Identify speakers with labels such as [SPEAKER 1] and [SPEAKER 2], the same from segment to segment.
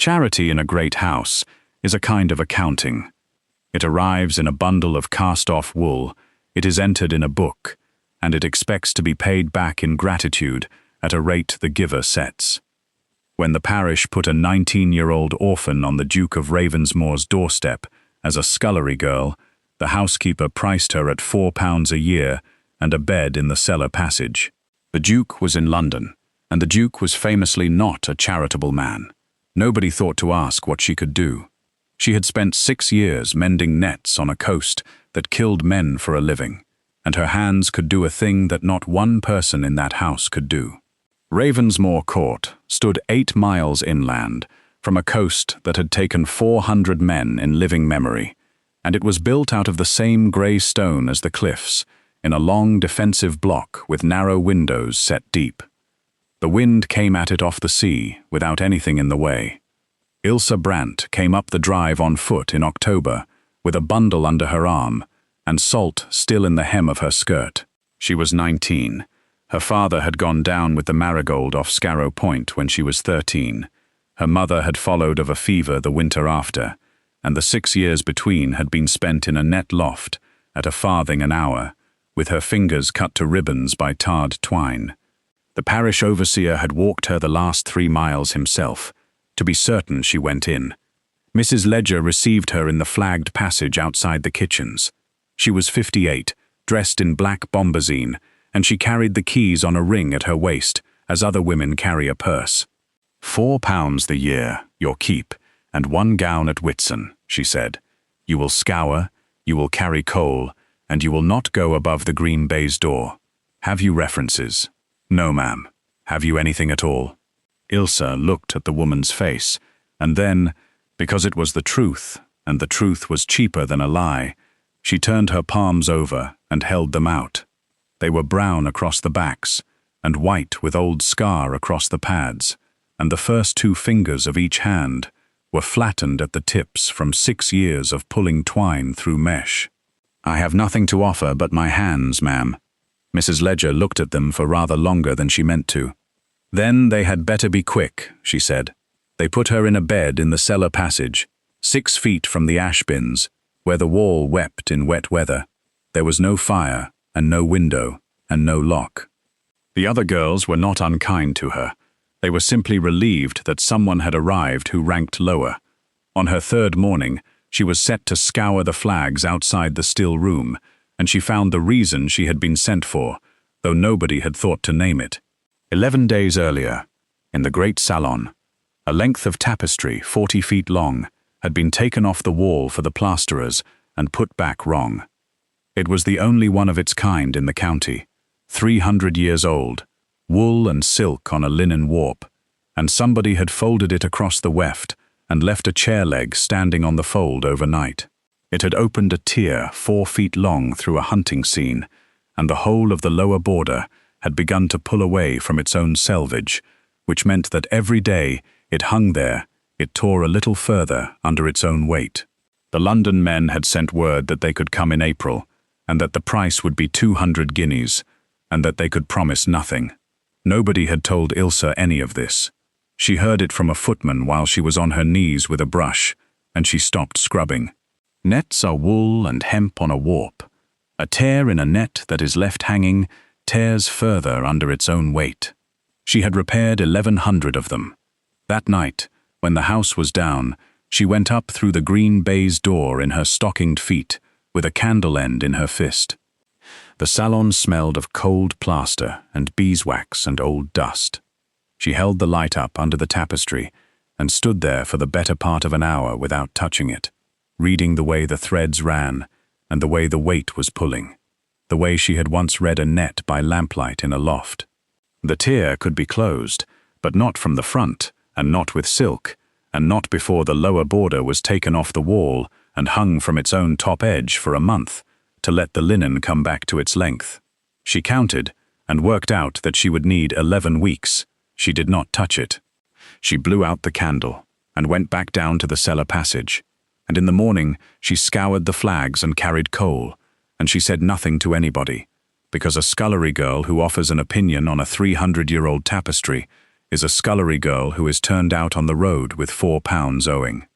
[SPEAKER 1] Charity in a great house is a kind of accounting. It arrives in a bundle of cast-off wool, it is entered in a book, and it expects to be paid back in gratitude at a rate the giver sets. When the parish put a 19-year-old orphan on the Duke of Ravensmoor's doorstep as a scullery girl, the housekeeper priced her at £4 a year and a bed in the cellar passage. The Duke was in London, and the Duke was famously not a charitable man. Nobody thought to ask what she could do. She had spent 6 years mending nets on a coast that killed men for a living, and her hands could do a thing that not one person in that house could do. Ravensmoor Court stood 8 miles inland from a coast that had taken 400 men in living memory, and it was built out of the same grey stone as the cliffs, in a long defensive block with narrow windows set deep. The wind came at it off the sea without anything in the way. Ilse Brandt came up the drive on foot in October with a bundle under her arm and salt still in the hem of her skirt. She was 19. Her father had gone down with the Marigold off Scarrow Point when she was 13. Her mother had followed of a fever the winter after, and the 6 years between had been spent in a net loft at a farthing an hour, with her fingers cut to ribbons by tarred twine. The parish overseer had walked her the last 3 miles himself. To be certain she went in. Mrs. Ledger received her in the flagged passage outside the kitchens. She was 58, dressed in black bombazine, and she carried the keys on a ring at her waist, as other women carry a purse. £4 the year, your keep, and 1 gown at Whitsun, she said. You will scour, you will carry coal, and you will not go above the green baize door. Have you references? No, ma'am. Have you anything at all? Ilse looked at the woman's face, and then, because it was the truth, and the truth was cheaper than a lie, she turned her palms over and held them out. They were brown across the backs, and white with old scar across the pads, and the first 2 fingers of each hand were flattened at the tips from 6 years of pulling twine through mesh. I have nothing to offer but my hands, ma'am. Mrs. Ledger looked at them for rather longer than she meant to. Then they had better be quick, she said. They put her in a bed in the cellar passage, 6 feet from the ash bins, where the wall wept in wet weather. There was no fire, and no window, and no lock. The other girls were not unkind to her. They were simply relieved that someone had arrived who ranked lower. On her 3rd morning, she was set to scour the flags outside the still room, and she found the reason she had been sent for, though nobody had thought to name it. 11 days earlier, in the great salon, a length of tapestry 40 feet long had been taken off the wall for the plasterers and put back wrong. It was the only one of its kind in the county, 300 years old, wool and silk on a linen warp, and somebody had folded it across the weft and left a chair leg standing on the fold overnight. It had opened a tier 4 feet long through a hunting scene, and the whole of the lower border had begun to pull away from its own selvage, which meant that every day it hung there, it tore a little further under its own weight. The London men had sent word that they could come in April, and that the price would be 200 guineas, and that they could promise nothing. Nobody had told Ilse any of this. She heard it from a footman while she was on her knees with a brush, and she stopped scrubbing. Nets are wool and hemp on a warp. A tear in a net that is left hanging tears further under its own weight. She had repaired 1,100 of them. That night, when the house was down, she went up through the green baize door in her stockinged feet, with a candle end in her fist. The salon smelled of cold plaster and beeswax and old dust. She held the light up under the tapestry and stood there for the better part of an hour without touching it, reading the way the threads ran and the way the weight was pulling, the way she had once read a net by lamplight in a loft. The tier could be closed, but not from the front, and not with silk, and not before the lower border was taken off the wall and hung from its own top edge for a month, to let the linen come back to its length. She counted, and worked out that she would need 11 weeks. She did not touch it. She blew out the candle, and went back down to the cellar passage, and in the morning she scoured the flags and carried coal, and she said nothing to anybody, because a scullery girl who offers an opinion on a 300-year-old tapestry is a scullery girl who is turned out on the road with £4 owing.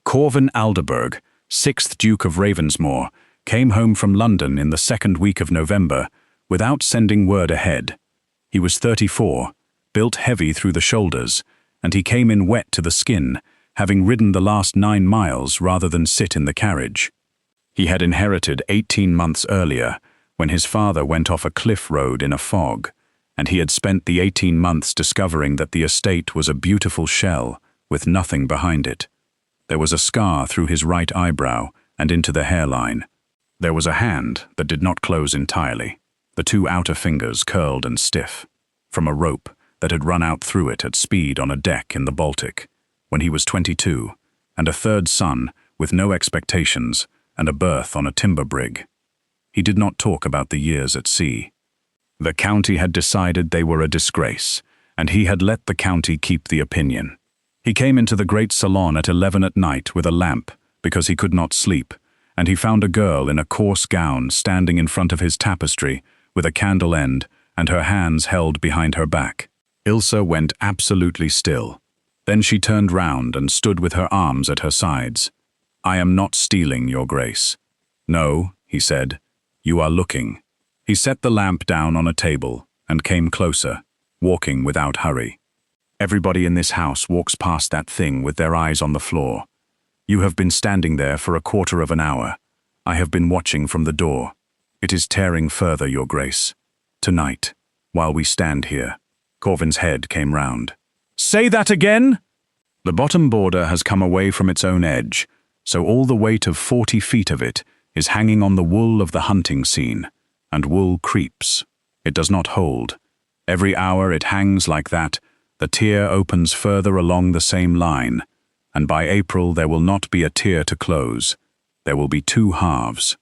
[SPEAKER 1] Corvin Alderberg, 6th Duke of Ravensmoor, came home from London in the second week of November without sending word ahead. He was 34, built heavy through the shoulders, and he came in wet to the skin, having ridden the last 9 miles rather than sit in the carriage. He had inherited 18 months earlier, when his father went off a cliff road in a fog, and he had spent the 18 months discovering that the estate was a beautiful shell with nothing behind it. There was a scar through his right eyebrow and into the hairline. There was a hand that did not close entirely, the 2 outer fingers curled and stiff, from a rope that had run out through it at speed on a deck in the Baltic, when he was 22, and a 3rd son with no expectations and a berth on a timber brig. He did not talk about the years at sea. The county had decided they were a disgrace, and he had let the county keep the opinion. He came into the great salon at 11 at night with a lamp because he could not sleep, and he found a girl in a coarse gown standing in front of his tapestry with a candle end and her hands held behind her back. Ilse went absolutely still. Then she turned round and stood with her arms at her sides. "I am not stealing, Your Grace." "No," he said, "you are looking." He set the lamp down on a table and came closer, walking without hurry. "Everybody in this house walks past that thing with their eyes on the floor. You have been standing there for a quarter of an hour. I have been watching from the door. It is tearing further, Your Grace. Tonight, while we stand here." Corvin's head came round. "Say that again!" "The bottom border has come away from its own edge, so all the weight of 40 feet of it is hanging on the wool of the hunting scene, and wool creeps. It does not hold. Every hour it hangs like that, the tier opens further along the same line, and by April there will not be a tier to close. There will be 2 halves.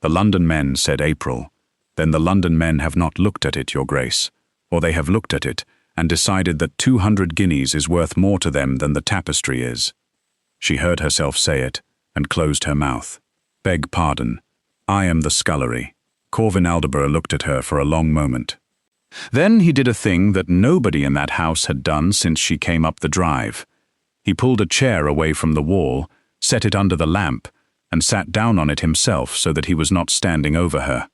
[SPEAKER 1] The London men said April. Then the London men have not looked at it, Your Grace, or they have looked at it and decided that 200 guineas is worth more to them than the tapestry is." She heard herself say it and closed her mouth. "Beg pardon. I am the scullery." Corvin Alderberg looked at her for a long moment. Then he did a thing that nobody in that house had done since she came up the drive. He pulled a chair away from the wall, set it under the lamp, and sat down on it himself so that he was not standing over her.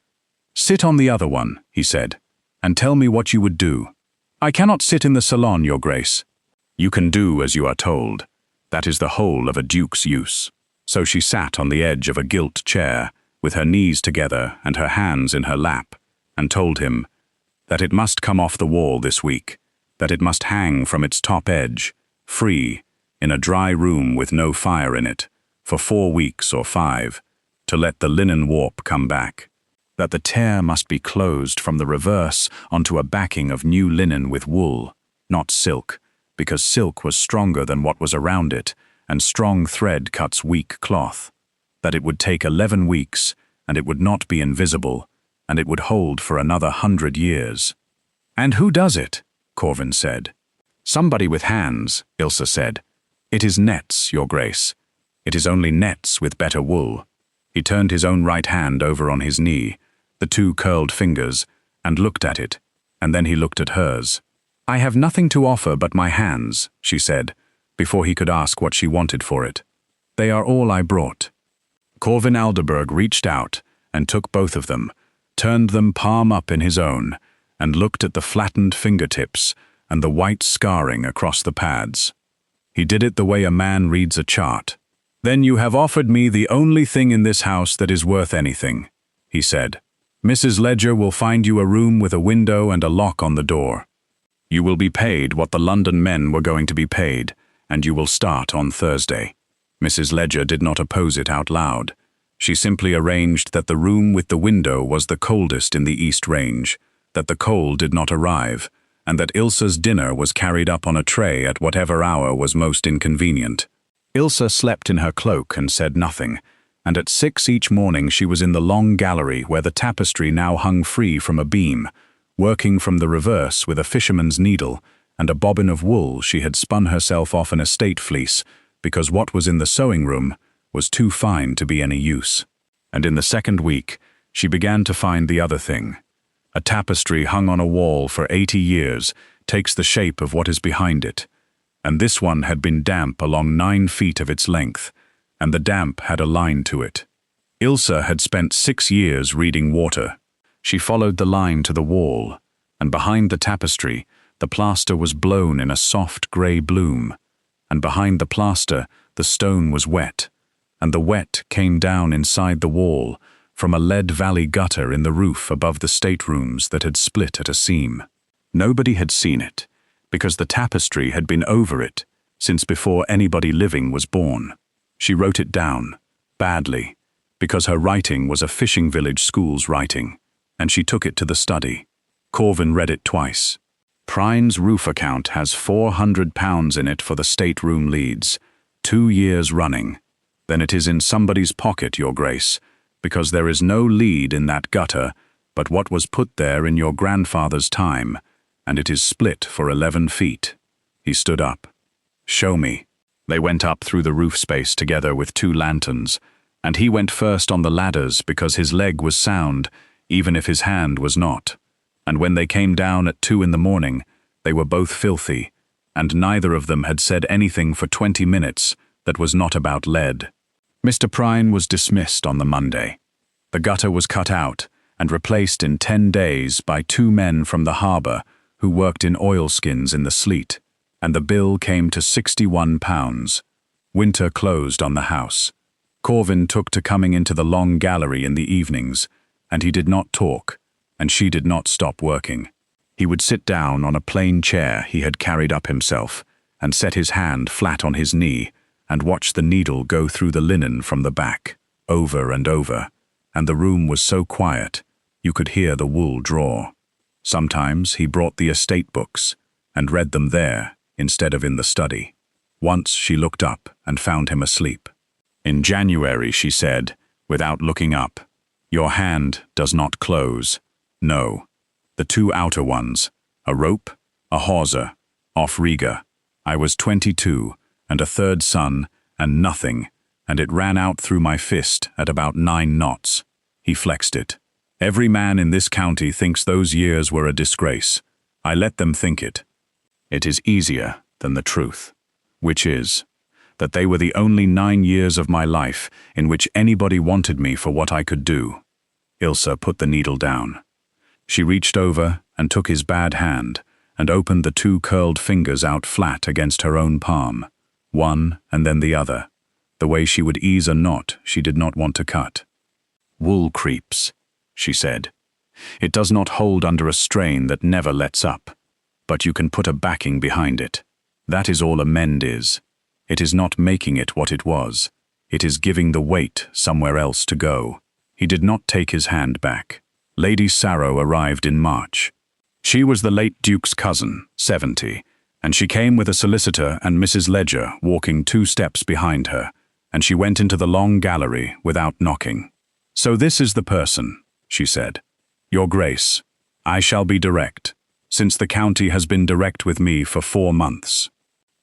[SPEAKER 1] "Sit on the other one," he said, "and tell me what you would do." "I cannot sit in the salon, Your Grace." "You can do as you are told. That is the whole of a duke's use." So she sat on the edge of a gilt chair, with her knees together and her hands in her lap, and told him that it must come off the wall this week, that it must hang from its top edge, free, in a dry room with no fire in it, for 4 weeks or 5, to let the linen warp come back, that the tear must be closed from the reverse onto a backing of new linen with wool, not silk, because silk was stronger than what was around it, and strong thread cuts weak cloth, that it would take 11 weeks, and it would not be invisible, and it would hold for another 100 years. "And who does it?" Corvin said. "Somebody with hands," Ilse said. "It is nets, Your Grace. It is only nets with better wool." He turned his own right hand over on his knee, the 2 curled fingers, and looked at it, and then he looked at hers. "I have nothing to offer but my hands," she said, before he could ask what she wanted for it. "They are all I brought." Corvin Alderberg reached out and took both of them, turned them palm up in his own, and looked at the flattened fingertips and the white scarring across the pads. He did it the way a man reads a chart. "Then you have offered me the only thing in this house that is worth anything," he said. "Mrs. Ledger will find you a room with a window and a lock on the door. You will be paid what the London men were going to be paid, and you will start on Thursday." Mrs. Ledger did not oppose it out loud. She simply arranged that the room with the window was the coldest in the East Range, that the coal did not arrive, and that Ilse's dinner was carried up on a tray at whatever hour was most inconvenient. Ilse slept in her cloak and said nothing, and at 6 each morning she was in the long gallery where the tapestry now hung free from a beam, working from the reverse with a fisherman's needle and a bobbin of wool she had spun herself off an estate fleece, because what was in the sewing room was too fine to be any use. And in the second week, she began to find the other thing. A tapestry hung on a wall for 80 years, takes the shape of what is behind it, and this one had been damp along 9 feet of its length, and the damp had a line to it. Ilse had spent 6 years reading water. She followed the line to the wall, and behind the tapestry, the plaster was blown in a soft grey bloom, and behind the plaster, the stone was wet, and the wet came down inside the wall from a lead valley gutter in the roof above the staterooms that had split at a seam. Nobody had seen it, because the tapestry had been over it since before anybody living was born. She wrote it down, badly, because her writing was a fishing village school's writing, and she took it to the study. Corvin read it twice. Prine's roof account has £400 in it for the stateroom leads, 2 years running. Then it is in somebody's pocket, Your Grace, because there is no lead in that gutter but what was put there in your grandfather's time, and it is split for 11 feet. He stood up. Show me. They went up through the roof space together with 2 lanterns, and he went first on the ladders because his leg was sound, even if his hand was not. And when they came down at 2 in the morning, they were both filthy, and neither of them had said anything for 20 minutes that was not about lead. Mr. Prine was dismissed on the Monday. The gutter was cut out and replaced in 10 days by 2 men from the harbour who worked in oilskins in the sleet, and the bill came to £61. Winter closed on the house. Corvin took to coming into the long gallery in the evenings, and he did not talk, and she did not stop working. He would sit down on a plain chair he had carried up himself, and set his hand flat on his knee, and watch the needle go through the linen from the back, over and over, and the room was so quiet, you could hear the wool draw. Sometimes he brought the estate books, and read them there, instead of in the study. Once she looked up and found him asleep. In January, she said, without looking up, "Your hand does not close. No. The 2 outer ones, a rope, a hawser, off Riga. I was 22, and a 3rd son, and nothing, and it ran out through my fist at about 9 knots. He flexed it. Every man in this county thinks those years were a disgrace. I let them think it. It is easier than the truth, which is that they were the only 9 years of my life in which anybody wanted me for what I could do." Ilse put the needle down. She reached over and took his bad hand and opened the 2 curled fingers out flat against her own palm, one and then the other, the way she would ease a knot she did not want to cut. "Wool creeps," she said. "It does not hold under a strain that never lets up, but you can put a backing behind it. That is all a mend is. It is not making it what it was. It is giving the weight somewhere else to go." He did not take his hand back. Lady Sarrow arrived in March. She was the late Duke's cousin, 70, and she came with a solicitor and Mrs. Ledger walking 2 steps behind her, and she went into the long gallery without knocking. "So this is the person," she said. "Your Grace, I shall be direct, since the county has been direct with me for 4 months.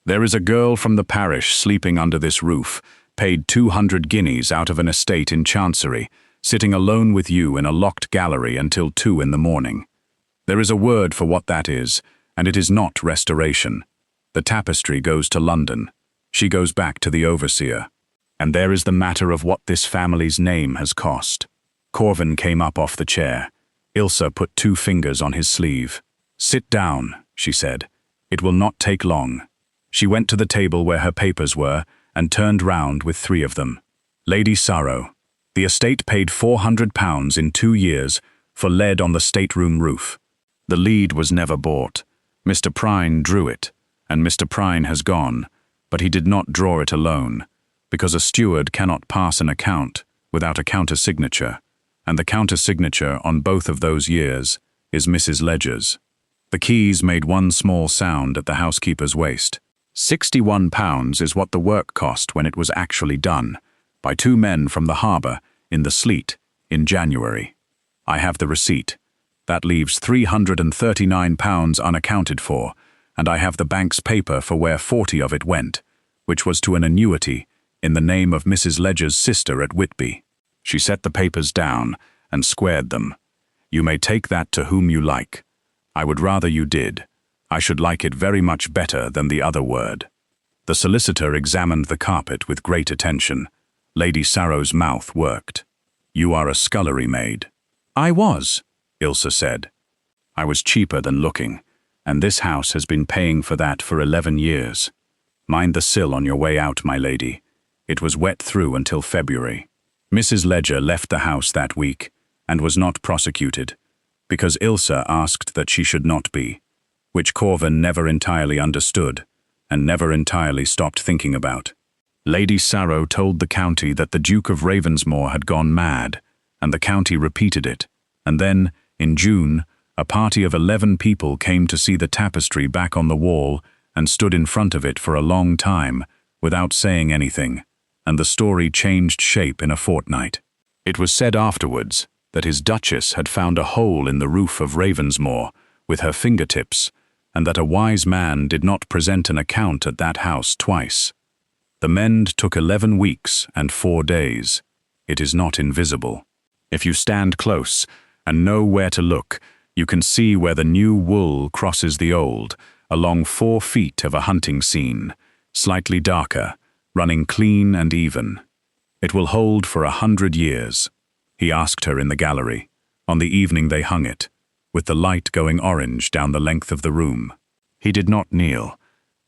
[SPEAKER 1] There is a girl from the parish sleeping under this roof, paid 200 guineas out of an estate in Chancery, sitting alone with you in a locked gallery until 2 in the morning. There is a word for what that is, and it is not restoration. The tapestry goes to London. She goes back to the overseer. And there is the matter of what this family's name has cost." Corvin came up off the chair. Ilse put 2 fingers on his sleeve. "Sit down," she said. "It will not take long." She went to the table where her papers were and turned round with 3 of them. "Lady Sarrow, the estate paid £400 in 2 years for lead on the stateroom roof. The lead was never bought. Mr. Prine drew it, and Mr. Prine has gone, but he did not draw it alone, because a steward cannot pass an account without a counter-signature, and the counter-signature on both of those years is Mrs. Ledger's. The keys made one small sound at the housekeeper's waist. £61 is what the work cost when it was actually done, by 2 men from the harbour, in the sleet, in January. I have the receipt. That leaves £339 unaccounted for, and I have the bank's paper for where 40 of it went, which was to an annuity in the name of Mrs. Ledger's sister at Whitby." She set the papers down and squared them. "You may take that to whom you like. I would rather you did. I should like it very much better than the other word. The solicitor examined the carpet with great attention. Lady Sarrow's mouth worked. You are a scullery maid. I was, Ilse said. I was cheaper than looking, and this house has been paying for that for 11 years. Mind the sill on your way out, my lady. It was wet through until February. Mrs. Ledger left the house that week and was not prosecuted, because Ilse asked that she should not be, which Corvin never entirely understood and never entirely stopped thinking about. Lady Sarrow told the county that the Duke of Ravensmoor had gone mad, and the county repeated it, and then, in June, a party of 11 people came to see the tapestry back on the wall and stood in front of it for a long time, without saying anything, and the story changed shape in a fortnight. It was said afterwards that his Duchess had found a hole in the roof of Ravensmoor with her fingertips, and that a wise man did not present an account at that house twice. The mend took 11 weeks and 4 days. It is not invisible. If you stand close and know where to look, you can see where the new wool crosses the old, along 4 feet of a hunting scene, slightly darker, running clean and even. It will hold for 100 years, he asked her in the gallery, on the evening they hung it, with the light going orange down the length of the room. He did not kneel,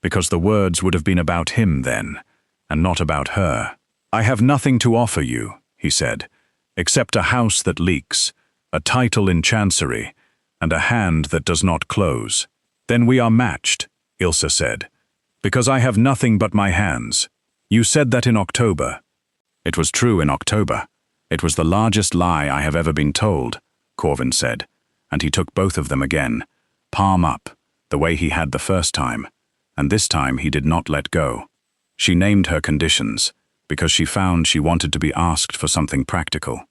[SPEAKER 1] because the words would have been about him then, and not about her. I have nothing to offer you, he said, except a house that leaks, a title in chancery, and a hand that does not close. Then we are matched, Ilse said, because I have nothing but my hands. You said that in October. It was true in October. It was the largest lie I have ever been told, Corvin said, and he took both of them again, palm up, the way he had the first time, and this time he did not let go. She named her conditions, because she found she wanted to be asked for something practical.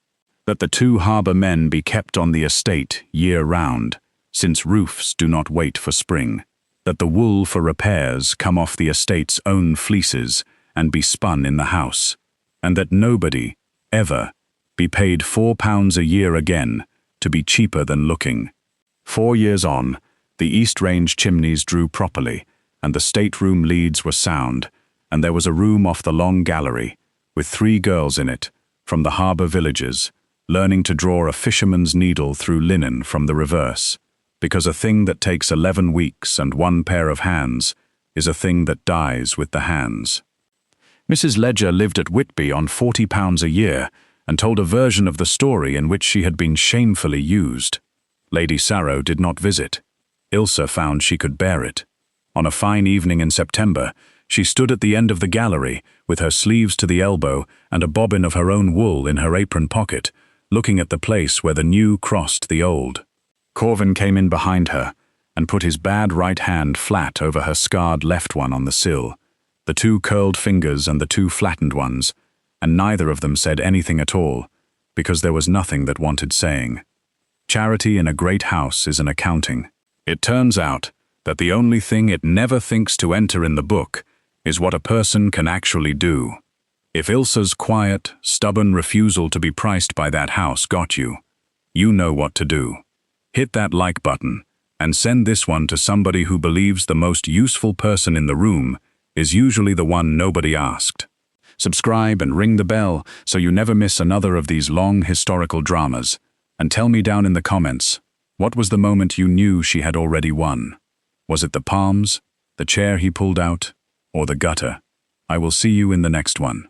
[SPEAKER 1] That the 2 harbour men be kept on the estate year-round, since roofs do not wait for spring. That the wool for repairs come off the estate's own fleeces and be spun in the house, and that nobody, ever, be paid £4 a year again to be cheaper than looking. 4 years on, the East Range chimneys drew properly, and the stateroom leads were sound, and there was a room off the long gallery, with 3 girls in it, from the harbour villages, learning to draw a fisherman's needle through linen from the reverse, because a thing that takes 11 weeks and 1 pair of hands is a thing that dies with the hands. Mrs. Ledger lived at Whitby on £40 a year and told a version of the story in which she had been shamefully used. Lady Sarrow did not visit. Ilse found she could bear it. On a fine evening in September, she stood at the end of the gallery with her sleeves to the elbow and a bobbin of her own wool in her apron pocket, looking at the place where the new crossed the old. Corvin came in behind her and put his bad right hand flat over her scarred left one on the sill, the 2 curled fingers and the 2 flattened ones, and neither of them said anything at all, because there was nothing that wanted saying. Charity in a great house is an accounting. It turns out that the only thing it never thinks to enter in the book is what a person can actually do. If Ilse's quiet, stubborn refusal to be priced by that house got you, you know what to do. Hit that like button and send this one to somebody who believes the most useful person in the room is usually the one nobody asked. Subscribe and ring the bell so you never miss another of these long historical dramas, and tell me down in the comments, what was the moment you knew she had already won? Was it the palms, the chair he pulled out, or the gutter? I will see you in the next one.